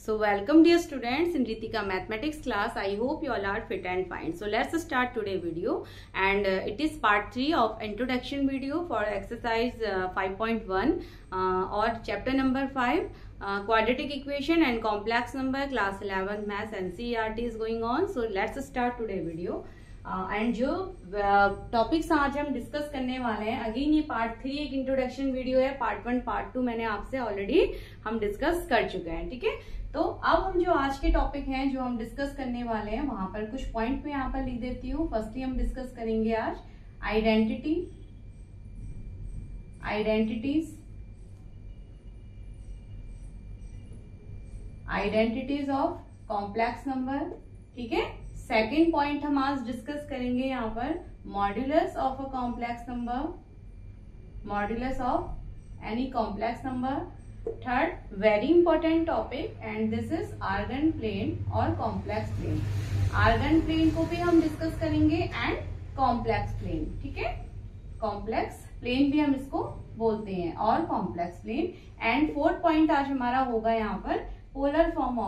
So welcome dear students in Ritika mathematics class. I hope you all are fit and fine. So let's start today video and it is part 3 of introduction video for exercise 5.1 or chapter number 5 quadratic equation and complex number class 11 maths NCERT is going on. So let's start today video. And जो topics आज हम discuss करने वाले हैं, again ये part 3 एक introduction video है. Part 1 part 2 मैंने आपसे ऑलरेडी हम डिस्कस कर चुके हैं. ठीक है, तो अब हम जो आज के टॉपिक हैं जो हम डिस्कस करने वाले हैं वहां पर कुछ पॉइंट में यहाँ पर लिख देती हूँ. फर्स्टली हम डिस्कस करेंगे आज आइडेंटिटीज ऑफ कॉम्प्लेक्स नंबर. ठीक है, सेकेंड पॉइंट हम आज डिस्कस करेंगे यहाँ पर modulus of a complex number, modulus of any complex number. Third very important topic and this is Argand plane और कॉम्प्लेक्स प्लेन. आर्गन प्लेन को भी हम डिस्कस करेंगे एंड कॉम्प्लेक्स प्लेन. ठीक है, कॉम्प्लेक्स प्लेन भी हम इसको बोलते हैं और complex plane. And fourth point आज हमारा होगा यहाँ पर polar form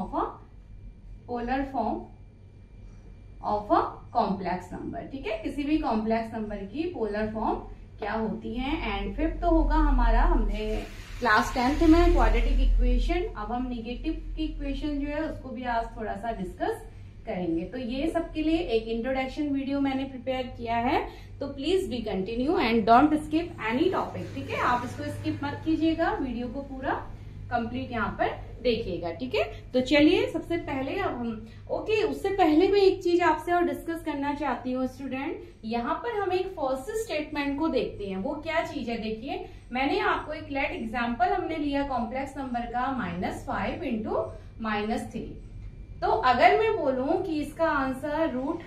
of a complex number. ठीक है, किसी भी कॉम्प्लेक्स नंबर की पोलर फॉर्म क्या होती है. एंड फिफ्थ होगा हमारा, हमने क्लास 10th में क्वाड्रेटिक इक्वेशन, अब हम नेगेटिव की इक्वेशन जो है उसको भी आज थोड़ा सा डिस्कस करेंगे. तो ये सबके लिए एक इंट्रोडक्शन वीडियो मैंने प्रिपेयर किया है, तो please be continue and don't skip any topic. ठीक है, आप इसको स्किप मत कीजिएगा, वीडियो को पूरा कंप्लीट यहाँ पर देखिएगा. ठीक है, तो चलिए सबसे पहले अब हम उससे पहले मैं एक चीज आपसे और डिस्कस करना चाहती हूँ स्टूडेंट. यहाँ पर हम एक फर्स्ट स्टेटमेंट को देखते हैं. वो क्या चीज है, देखिए मैंने आपको एक लेट एग्जांपल हमने लिया कॉम्प्लेक्स नंबर का -5 इंटू -3. तो अगर मैं बोलूं कि इसका आंसर रूट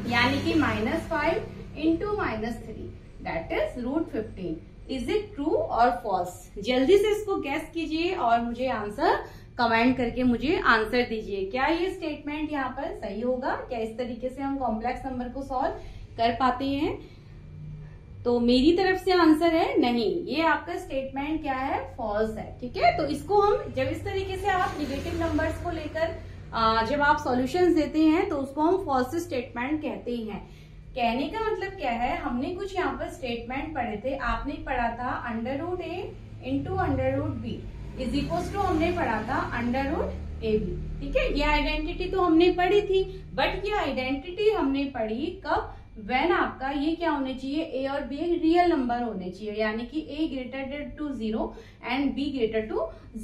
यानी कि -5 into -3 that is √15, is it true और फॉल्स? जल्दी से इसको गैस कीजिए और मुझे आंसर कमेंट करके मुझे आंसर दीजिए. क्या ये स्टेटमेंट यहाँ पर सही होगा? क्या इस तरीके से हम कॉम्प्लेक्स नंबर को सॉल्व कर पाते हैं? तो मेरी तरफ से आंसर है नहीं, ये आपका स्टेटमेंट क्या है, फॉल्स है. ठीक है, तो इसको हम जब इस तरीके से आप निगेटिव नंबर्स को लेकर जब आप सॉल्यूशंस देते हैं तो उसको हम फॉल्स स्टेटमेंट कहते हैं. कहने का मतलब क्या है, हमने कुछ यहाँ पर स्टेटमेंट पढ़े थे. आपने पढ़ा था √a into √b is equal to हमने पढ़ा था √ab. ठीक है, ये आइडेंटिटी तो हमने पढ़ी थी, बट ये आइडेंटिटी हमने पढ़ी कब, व्हेन आपका ये क्या होने चाहिए, a और b एक रियल नंबर होने चाहिए, यानी कि a greater to 0 and b greater to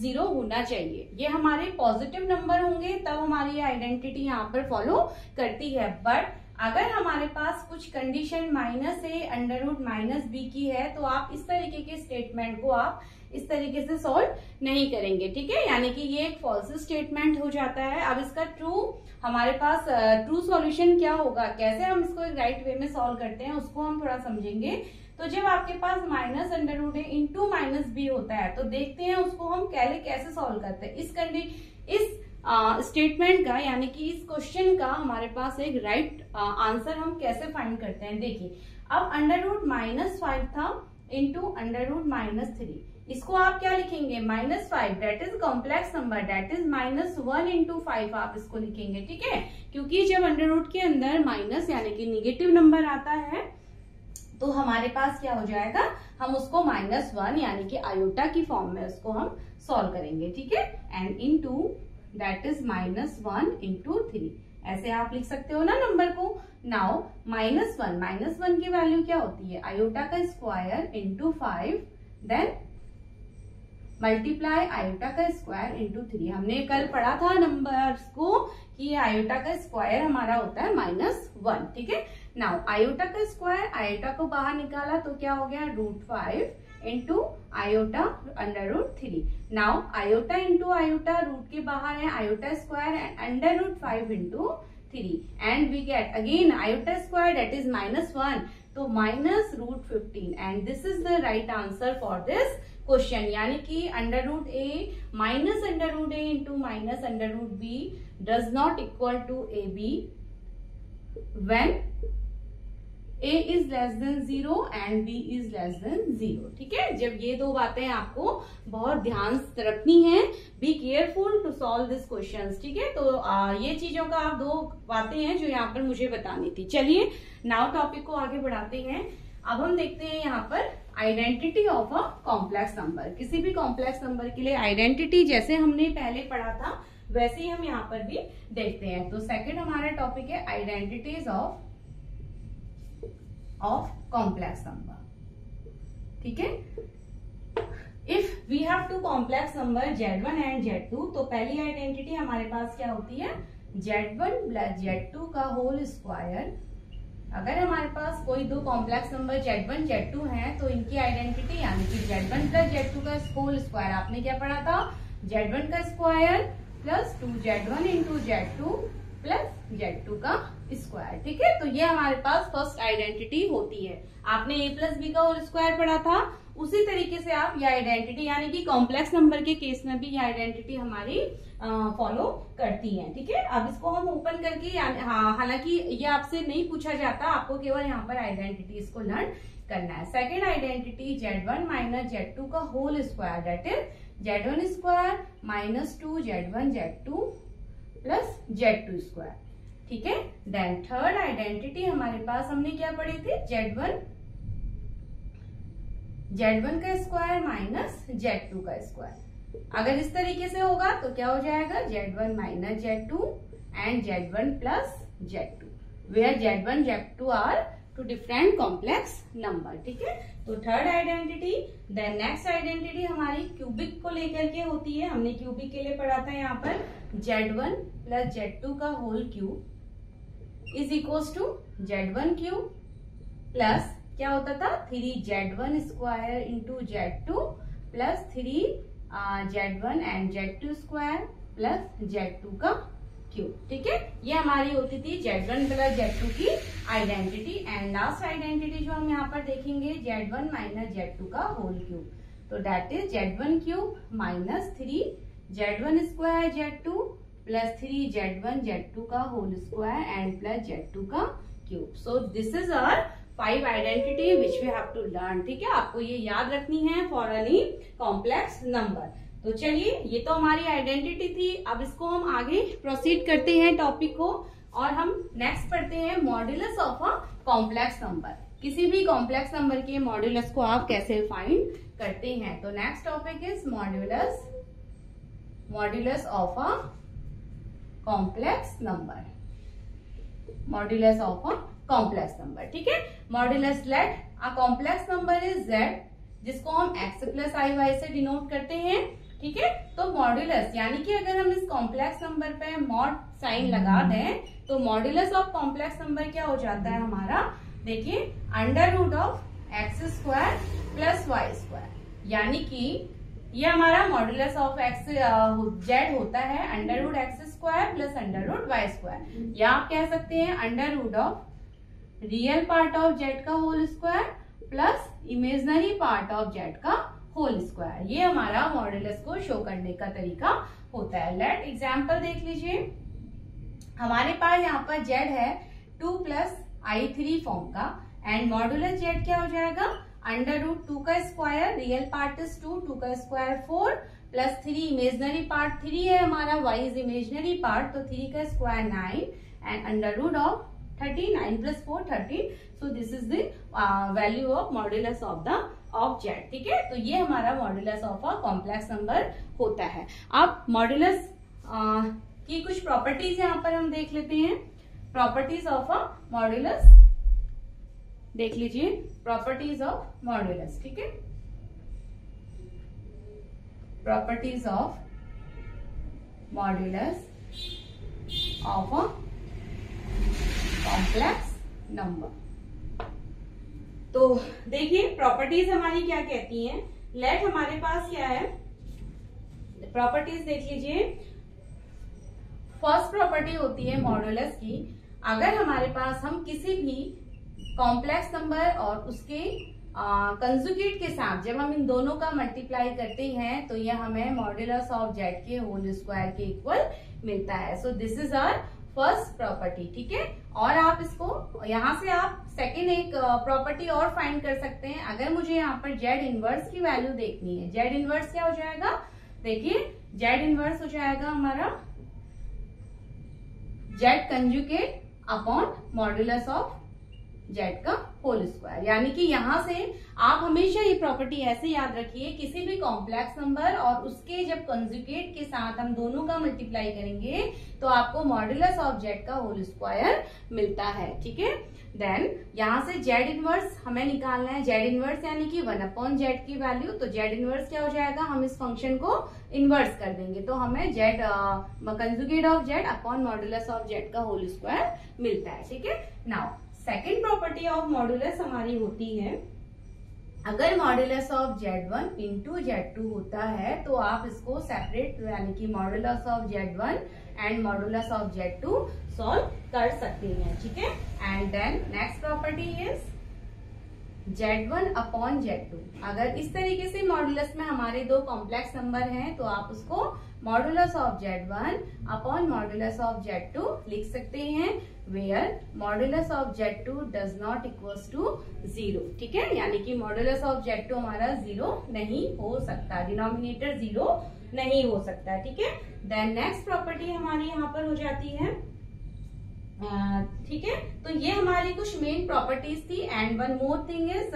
0 होना चाहिए. ये हमारे पॉजिटिव नंबर होंगे तब हमारी आइडेंटिटी यहाँ पर फॉलो करती है. बट अगर हमारे पास कुछ कंडीशन -a √-b की है तो आप इस तरीके के स्टेटमेंट को आप इस तरीके से सॉल्व नहीं करेंगे. ठीक है, यानी कि ये एक फॉल्स स्टेटमेंट हो जाता है. अब इसका हमारे पास ट्रू सॉल्यूशन क्या होगा, कैसे हम इसको एक राइट वे में सॉल्व करते हैं उसको हम थोड़ा समझेंगे. तो जब आपके पास -√a इंटू -b होता है तो देखते हैं उसको हम कैसे सॉल्व करते हैं. इस स्टेटमेंट का यानी कि इस क्वेश्चन का हमारे पास एक राइट आंसर हम कैसे फाइंड करते हैं. देखिए, अब √-5 था इंटू √-3, इसको आप क्या लिखेंगे, -5 that is complex number that is -1 into 5 आप इसको लिखेंगे. ठीक है, क्योंकि जब अंडर रूट के अंदर माइनस यानी कि निगेटिव नंबर आता है तो हमारे पास क्या हो जाएगा, हम उसको -1 यानी कि आयोटा की फॉर्म में उसको हम सॉल्व करेंगे. ठीक है, and into that is -1 into 3 ऐसे आप लिख सकते हो ना नंबर को. नाउ -1 की वैल्यू क्या होती है, आयोटा का square into 5 then multiply iota का स्क्वायर इंटू 3. हमने कल पढ़ा था नंबर्स को कि आयोटा का स्क्वायर हमारा होता है -1. ठीक है, नाउ आयोटा का स्क्वायर, आयोटा को बाहर निकाला तो क्या हो गया, √5 into iota √3. Now iota into iota root के बाहर है, iota square and √5 into 3 and we get again iota square that is -1 तो -√15 and this is the right answer for this question. यानी कि √a -√a into -√b does not equal to ab when a is less then 0 and b is less then 0. ठीक है, जब ये दो बातें आपको बहुत ध्यान से रखनी है. Be careful to solve this questions, ठीक है। तो ये चीजों का आप 2 बातें हैं जो यहाँ पर मुझे बतानी थी। चलिए नाउ टॉपिक को आगे बढ़ाते हैं। अब हम देखते हैं यहाँ पर identity of a complex number. किसी भी कॉम्प्लेक्स नंबर के लिए आइडेंटिटी जैसे हमने पहले पढ़ा था वैसे ही हम यहाँ पर भी देखते हैं। तो सेकंड हमारा टॉपिक है आइडेंटिटीज ऑफ कॉम्प्लेक्स नंबर, ठीक है। If we have two complex number Z1 and Z2, तो पहली आइडेंटिटी हमारे पास क्या होती है, Z1 प्लस Z2 का होल स्क्वायर। अगर हमारे पास कोई 2 कॉम्प्लेक्स नंबर Z1 Z2 हैं तो इनकी आइडेंटिटी यानी कि Z1 प्लस Z2 का होल स्क्वायर, आपने क्या पढ़ा था, Z1 का square plus 2Z1 into Z2 plus Z2 का स्क्वायर, ठीक है। तो ये हमारे पास फर्स्ट आइडेंटिटी होती है। आपने A प्लस बी का होल स्क्वायर पढ़ा था, उसी तरीके से आप ये आइडेंटिटी यानी कि कॉम्प्लेक्स नंबर के केस में भी ये आइडेंटिटी हमारी फॉलो करती है, ठीक है। अब इसको हम ओपन करके, हालांकि ये आपसे नहीं पूछा जाता, आपको केवल यहाँ पर आइडेंटिटीज को लर्न करना है। Second identity Z1 minus Z2 का whole square, that is Z1 square minus 2Z1 Z2 plus Z2 square, ठीक है। देन थर्ड आइडेंटिटी हमारे पास हमने क्या पढ़ी थी, Z1 का स्क्वायर माइनस Z2 का स्क्वायर। अगर इस तरीके से होगा तो क्या हो जाएगा, Z1 minus Z2 and Z1 plus Z2, where Z1 Z2 are 2 different complex number, ठीक है। तो third identity. Then next identity हमारी क्यूबिक को लेकर के होती है। हमने क्यूबिक के लिए पढ़ा था यहाँ पर Z1 प्लस Z2 का whole cube is equals to Z1 cube plus क्या होता था, 3Z1 square into Z2 plus 3Z1 and Z2 square plus Z2 का क्यूब, ठीक है। ये हमारी होती थी Z1 प्लस Z2 की आइडेंटिटी। एंड लास्ट आइडेंटिटी जो हम यहाँ पर देखेंगे Z1 माइनस Z2 का होल क्यूब, तो that is Z1 cube minus 3Z1 square Z2 plus 3Z1 Z2 का whole square and plus Z2 का cube. So this is our 5 identity which we have to learn, ठीक है। आपको ये याद रखनी है फॉर एनी कॉम्प्लेक्स नंबर। तो चलिए ये तो हमारी आइडेंटिटी थी। अब इसको हम आगे प्रोसीड करते हैं टॉपिक को, और हम नेक्स्ट पढ़ते हैं modulus of a complex number. किसी भी कॉम्प्लेक्स नंबर के मॉड्यूलस को आप कैसे फाइंड करते हैं। तो next topic is modulus of a complex number, modulus of a complex number, ठीक है। Modulus let a complex number is Z, जिसको हम x प्लस आई वाई से डिनोट करते हैं, ठीक है। तो मॉड्यूलस यानी कि अगर हम इस कॉम्प्लेक्स नंबर पे मॉड साइन लगा दें तो मॉड्यूलस ऑफ कॉम्प्लेक्स नंबर क्या हो जाता है हमारा, देखिए under root of x square plus Y square, यानी कि ये हमारा मॉड्यूलस ऑफ एक्स Z होता है under root x square plus under root y square, या आप कह सकते हैं under root of real part of Z का whole square plus imaginary part of Z का होल स्क्वायर। ये हमारा मॉड्यूलस को शो करने का तरीका होता है। लेट एग्जाम्पल देख लीजिए। हमारे पास यहाँ पर Z है 2 प्लस I3 फॉर्म का, एंड मॉड्यूलस Z क्या हो जाएगा, अंडर रूट 2 का स्क्वायर, रियल पार्ट इज 2 का स्क्वायर 4 प्लस 3 इमेजनरी पार्ट 3 है हमारा, y इज इमेजनरी पार्ट, तो 3 का square 9 and under root of 39 plus 4 13। So this is the value of modulus of Z, ठीक है। तो ये हमारा modulus of a complex number होता है। अब मॉड्यूलस की कुछ प्रॉपर्टीज यहाँ पर हम देख लेते हैं। प्रॉपर्टीज ऑफ अ मॉड्यूलस देख लीजिए, प्रॉपर्टीज ऑफ मॉड्यूलस, ठीक है। Properties of modulus of a complex number. तो देखिए प्रॉपर्टीज हमारी क्या कहती हैं। लेट हमारे पास क्या है, प्रॉपर्टीज देख लीजिए। फर्स्ट प्रॉपर्टी होती है मॉड्यूलस की, अगर हमारे पास हम किसी भी कॉम्प्लेक्स नंबर और उसके कंजुगेट के साथ जब हम इन दोनों का मल्टीप्लाई करते हैं तो यह हमें मॉड्यूलस ऑफ Z के होल स्क्वायर के इक्वल मिलता है। So this is our first property, ठीक है। और आप इसको यहाँ से आप सेकेंड एक प्रॉपर्टी और फाइंड कर सकते हैं। अगर मुझे यहाँ पर Z इनवर्स की वैल्यू देखनी है, Z इनवर्स क्या हो जाएगा, देखिए जेड इनवर्स हो जाएगा हमारा Z conjugate upon modulus of Z का होल स्क्वायर। यानी कि यहां से आप हमेशा ये प्रॉपर्टी ऐसे याद रखिए, किसी भी कॉम्प्लेक्स नंबर और उसके जब कंजुगेट के साथ हम दोनों का मल्टीप्लाई करेंगे तो आपको मॉड्यूलस ऑफ जेड का होल स्क्वायर मिलता है। ठीक है, देन यहां से जेड इनवर्स हमें निकालना है। जेड इनवर्स यानी कि 1/z की वैल्यू, तो जेड इनवर्स क्या हो जाएगा, हम इस फंक्शन को इनवर्स कर देंगे तो हमें Z conjugate of Z upon modulus of Z का होल स्क्वायर मिलता है। ठीक है, now second property of modulus हमारी होती है, अगर modulus of Z1 into Z2 होता है तो आप इसको सेपरेट यानी कि modulus of Z1 and modulus of Z2 solve कर सकते हैं। ठीक है, and then next property is Z1 upon Z2। अगर इस तरीके से मॉड्यूलस में हमारे दो कॉम्प्लेक्स नंबर हैं तो आप उसको modulus of Z1 upon modulus of Z2 लिख सकते हैं, where modulus of Z2 does not equals to 0। ठीक है, यानी कि मॉड्यूलस ऑफ Z2 हमारा 0 नहीं हो सकता, डिनोमिनेटर 0 नहीं हो सकता। ठीक है, देन नेक्स्ट प्रॉपर्टी हमारी यहाँ पर हो जाती है, ठीक है, तो ये हमारी कुछ मेन प्रॉपर्टीज थी। And one more thing is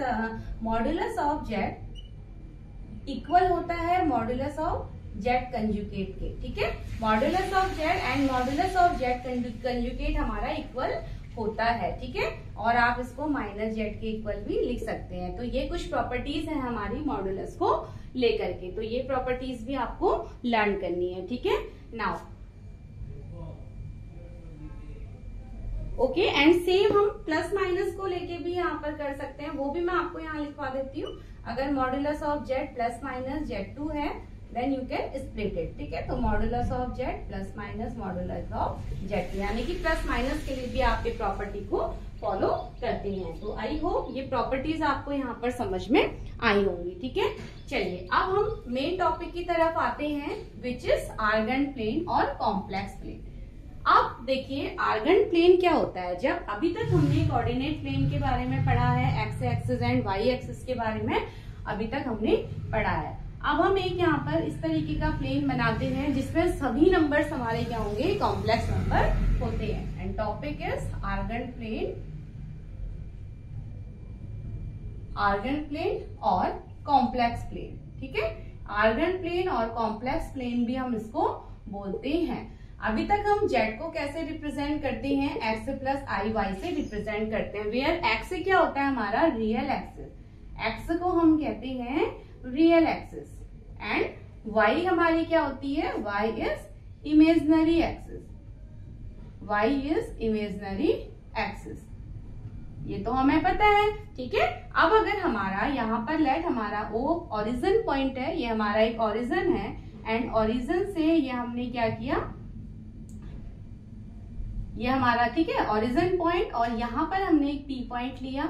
modulus of Z equal होता है मॉड्यूलस ऑफ जेड कंजुगेट के। ठीक है, modulus of Z and modulus of Z conjugate हमारा इक्वल होता है। ठीक है, और आप इसको माइनस जेड के इक्वल भी लिख सकते हैं। तो ये कुछ प्रॉपर्टीज है हमारी मॉड्यूलस को लेकर के, तो ये प्रॉपर्टीज भी आपको लर्न करनी है। ठीक है, नाउ ओके, एंड सेम हम प्लस माइनस को लेके भी यहाँ पर कर सकते हैं, वो भी मैं आपको यहाँ लिखवा देती हूँ। अगर modulus of Z plus minus Z2 है then you can split it. ठीक है, तो modulus of Z plus minus modulus of Z2, यानी कि प्लस माइनस के लिए भी आप ये प्रॉपर्टी को फॉलो करते हैं। तो आई होप ये प्रॉपर्टीज आपको यहाँ पर समझ में आई होंगी। ठीक है, चलिए अब हम मेन टॉपिक की तरफ आते हैं, विच इज आर्गन प्लेन और कॉम्प्लेक्स प्लेन। अब देखिए आर्गन प्लेन क्या होता है, जब अभी तक हमने कोऑर्डिनेट प्लेन के बारे में पढ़ा है, x axis and y axis के बारे में अभी तक हमने पढ़ा है। अब हम एक यहाँ पर इस तरीके का प्लेन बनाते हैं जिसमें सभी नंबर्स हमारे क्या होंगे, कॉम्प्लेक्स नंबर होते हैं। And topic is Argand plane और कॉम्प्लेक्स प्लेन। ठीक है, आर्गन प्लेन और कॉम्प्लेक्स प्लेन भी हम इसको बोलते हैं। अभी तक हम जेड को कैसे रिप्रेजेंट करते हैं, एक्स प्लस आई वाई से रिप्रेजेंट करते हैं, वेयर एक्स क्या होता है हमारा रियल एक्सिस, एक्स को हम कहते हैं रियल एक्सिस, एंड वाई हमारी क्या होती है, y is imaginary axis, y is imaginary axis, ये तो हमें पता है। ठीक है, अब अगर हमारा यहाँ पर लेट हमारा ओ ओरिजिन पॉइंट है, ये हमारा एक ओरिजिन है, एंड ओरिजिन से ये हमने क्या किया, ये हमारा ठीक है ओरिजिन पॉइंट, और यहाँ पर हमने एक पी पॉइंट लिया,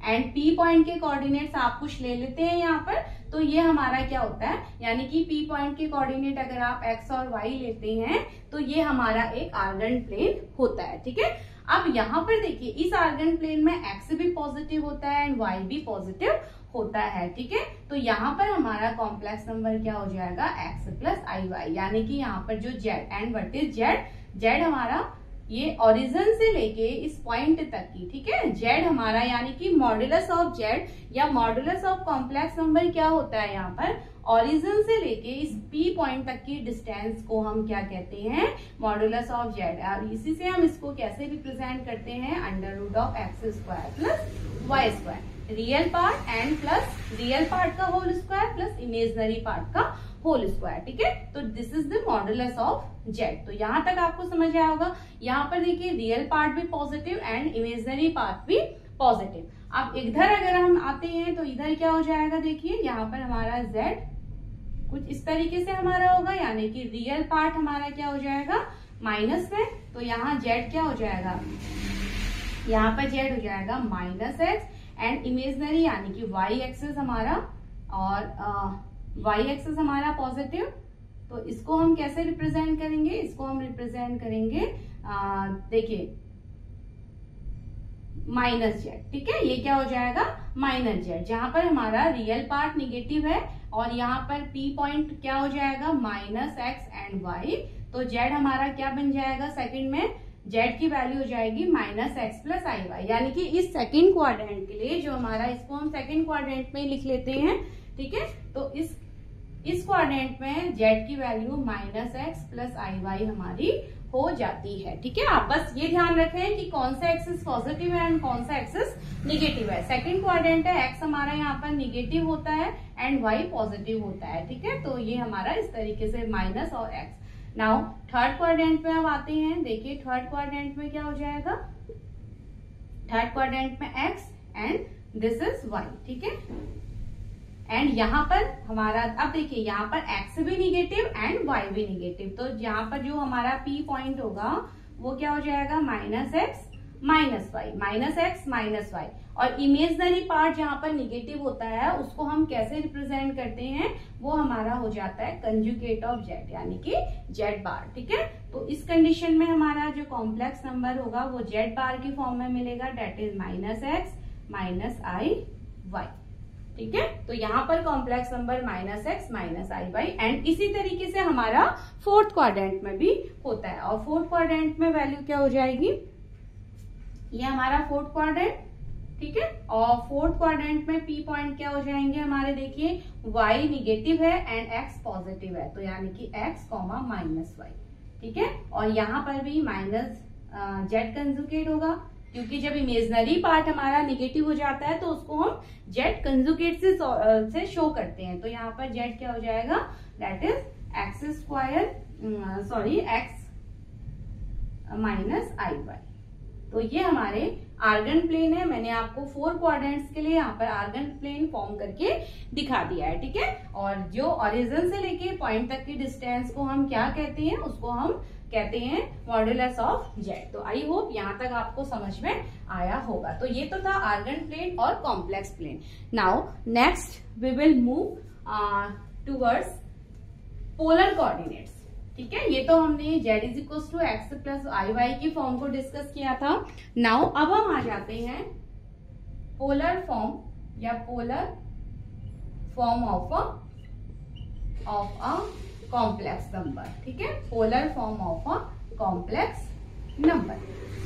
एंड पी पॉइंट के कोऑर्डिनेट्स आप कुछ ले लेते हैं यहाँ पर, तो ये हमारा क्या होता है, यानी कि पी पॉइंट के कोऑर्डिनेट अगर आप एक्स और वाई लेते हैं तो ये हमारा एक आर्गन प्लेन होता है। ठीक है, अब यहाँ पर देखिए इस आर्गन प्लेन में एक्स भी पॉजिटिव होता है एंड वाई भी पॉजिटिव होता है। ठीक है, तो यहाँ पर हमारा कॉम्प्लेक्स नंबर क्या हो जाएगा, एक्स प्लस आई वाई, यानी कि यहाँ पर जो Z and what is Z, Z हमारा ये ओरिजिन से लेके इस पॉइंट तक की, ठीक है, जेड हमारा यानी कि मॉड्यूलस ऑफ जेड या मॉड्यूलस ऑफ कॉम्प्लेक्स नंबर क्या होता है, यहाँ पर ओरिजिन से लेके इस पी पॉइंट तक की डिस्टेंस को हम क्या कहते हैं, मॉड्यूलस ऑफ जेड। और इसी से हम इसको कैसे रिप्रेजेंट करते हैं, under root of x square plus Y square, real part and plus real part का whole square plus imaginary part का होल स्क्वायर। ठीक है, तो this is the modulus of Z. तो यहाँ तक आपको समझ आया होगा। यहाँ पर देखिए रियल पार्ट भी पॉजिटिव एंड इमेजिनरी पार्ट भी पॉजिटिव। अब इधर अगर हम आते हैं तो इधर क्या हो जाएगा, देखिए यहाँ पर हमारा जेड कुछ इस तरीके से हमारा होगा, यानी कि रियल पार्ट हमारा क्या हो जाएगा माइनस में, तो यहाँ जेड क्या हो जाएगा, यहाँ पर जेड हो जाएगा माइनस एक्स, एंड इमेजिनरी यानी कि वाई एक्सिस हमारा, और वाई एक्सिस हमारा पॉजिटिव, तो इसको हम कैसे रिप्रेजेंट करेंगे, इसको हम रिप्रेजेंट करेंगे देखिए माइनस जेड। ठीक है, ये क्या हो जाएगा माइनस जेड, जहां पर हमारा रियल पार्ट निगेटिव है और यहाँ पर P पॉइंट क्या हो जाएगा माइनस एक्स एंड वाई। तो Z हमारा क्या बन जाएगा सेकंड में, Z की वैल्यू हो जाएगी माइनस एक्स प्लस आई वाई, यानी कि इस सेकंड क्वाड्रेंट के लिए जो हमारा, इसको हम सेकंड क्वाड्रेंट में लिख लेते हैं, ठीक है। तो इस क्वाड्रेंट में Z की वैल्यू माइनस एक्स प्लस आई वाई हमारी हो जाती है, ठीक है। आप बस ये ध्यान रखें कि कौन सा एक्सिस पॉजिटिव है एंड कौन सा एक्सिस निगेटिव है। सेकंड क्वाड्रेंट है, एक्स हमारा यहाँ पर निगेटिव होता है एंड वाई पॉजिटिव होता है, ठीक है। तो ये हमारा इस तरीके से माइनस और एक्स। नाउ थर्ड क्वाड्रेंट में अब आते हैं। देखिए थर्ड क्वाड्रेंट में क्या हो जाएगा, थर्ड क्वाड्रेंट में x and this is y, ठीक है। एंड यहाँ पर हमारा, अब देखिए यहाँ पर एक्स भी निगेटिव एंड वाई भी निगेटिव, तो यहाँ पर जो हमारा पी पॉइंट होगा वो क्या हो जाएगा minus x minus y, minus x minus y. और इमेजनरी पार्ट जहाँ पर निगेटिव होता है उसको हम कैसे रिप्रेजेंट करते हैं, वो हमारा हो जाता है कंजुगेट ऑफ जेड, यानी कि जेड बार, ठीक है। तो इस कंडीशन में हमारा जो कॉम्प्लेक्स नंबर होगा वो जेड बार की फॉर्म में मिलेगा, that is minus x minus i y, ठीक है। तो यहाँ पर complex number minus x minus i y. And इसी तरीके से हमारा फोर्थ क्वाड्रेंट में भी होता है, और फोर्थ क्वाड्रेंट में वैल्यू क्या हो जाएगी, ये हमारा फोर्थ क्वाड्रेंट, ठीक है। और फोर्थ क्वाड्रेंट में पी पॉइंट क्या हो जाएंगे हमारे, देखिए वाई निगेटिव है एंड एक्स पॉजिटिव है, तो यानी कि एक्स कॉमा माइनस वाई, ठीक है। और यहाँ पर भी माइनस जेड कंजुगेट होगा, क्योंकि जब इमेजनरी पार्ट हमारा निगेटिव हो जाता है तो उसको हम जेड कंजुगेट से शो करते हैं। तो यहाँ पर जेड क्या हो जाएगा, that is x square, sorry x minus i y. तो ये हमारे आर्गन प्लेन है। मैंने आपको 4 क्वाड्रेंट्स के लिए यहाँ पर आर्गन प्लेन फॉर्म करके दिखा दिया है, ठीक है। और जो ओरिजिन से लेके पॉइंट तक की डिस्टेंस को हम क्या कहते हैं, उसको हम कहते हैं मॉड्यूलस ऑफ जेड। तो आई होप यहाँ तक आपको समझ में आया होगा। तो ये तो था आर्गन प्लेन और complex plane. Now next we will move towards polar coordinates, ठीक है। ये तो हमने Z is equal to X plus I Y की फॉर्म को डिस्कस किया था। नाउ अब हम आ जाते हैं पोलर फॉर्म या polar form of a complex number, ठीक है। Polar form of a complex number.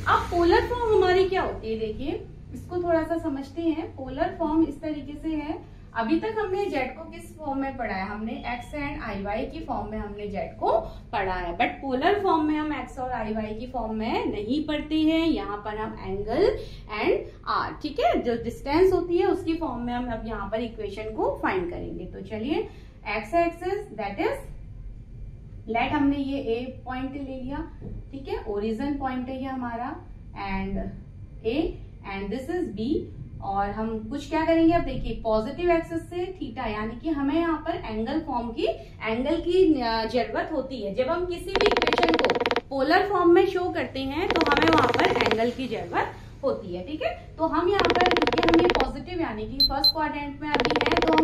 अब पोलर फॉर्म हमारी क्या होती है, देखिए इसको थोड़ा सा समझते हैं। पोलर फॉर्म इस तरीके से है, अभी तक हमने जेड को किस फॉर्म में पढ़ा है, हमने एक्स एंड आई वाई की फॉर्म में हमने जेड को पढ़ा है, बट पोलर फॉर्म में हम एक्स और आई वाई की फॉर्म में नहीं पढ़ते हैं। यहाँ पर हम एंगल एंड आर, ठीक है, जो डिस्टेंस होती है उसकी फॉर्म में हम अब यहाँ पर इक्वेशन को फाइंड करेंगे। तो चलिए X axis that is let, हमने ये ए पॉइंट ले लिया, ठीक है, ओरिजिन पॉइंट है ये हमारा, and A and this is B. और हम कुछ क्या करेंगे, अब देखिए पॉजिटिव एक्सिस से थीटा, यानी कि हमें यहाँ पर एंगल की जरूरत होती है। जब हम किसी भी इक्वेशन को पोलर फॉर्म में शो करते हैं तो हमें वहां पर एंगल की जरूरत होती है, ठीक है। तो हम यहाँ पर, क्योंकि हम ये पॉजिटिव यानी कि फर्स्ट क्वाड्रेंट में अभी है, तो हम